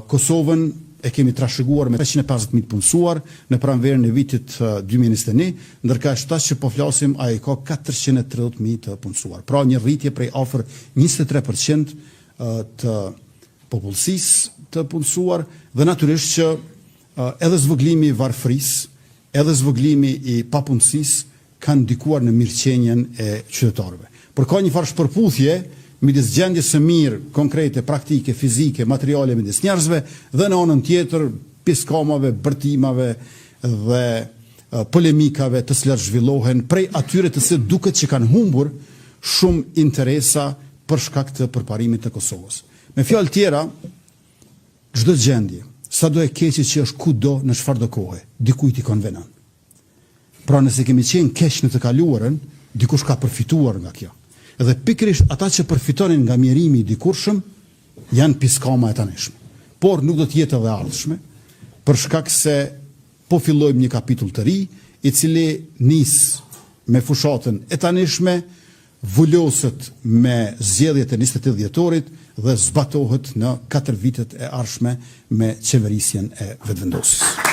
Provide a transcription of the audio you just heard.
Kosovën e kemi trashëguar me 350.000 punësuar në pranverën e vitit 2021, ndërka shtas që po flasim ai ka 430.000 të punësuar. Pra një rritje prej afër 23% të popullsisë të punësuar dhe natyrisht që edhe zvogëlimi i varfërisë, edhe zvogëlimi i papunësisë kanë ndikuar në mirëqenjen e qytetarëve. Por ka një farë shpërputhje midis gjendjes së mirë, konkrete, praktike, fizike, materiale midis njerëzve dhe në anën tjetër piskamave, bërtimave dhe polemikave të cilat zhvillohen prej atyre të cilët duket që kanë humbur shumë interesa për shkak të përparimit të Kosovës. Me fjalë tjera, çdo gjendje, sado e keqe që është kudo në çfarëdo kohe, dikujt i konvenon. Pra nëse kemi qenë keq në të kaluarën, dikush ka përfituar nga kjo. Edhe pikërisht ata që përfitonin nga mjerimi i dikurshëm janë piskama e tanishme. Por nuk do të jetë edhe ardhshme, për shkak se po fillojmë një kapitull të ri, i cili nis me fushatën e tanishme, vulloset me zgjedhjet e 28 dhjetorit dhe zbatohet në 4 vitet e ardhshme me qeverisjen e vetëvendosjes.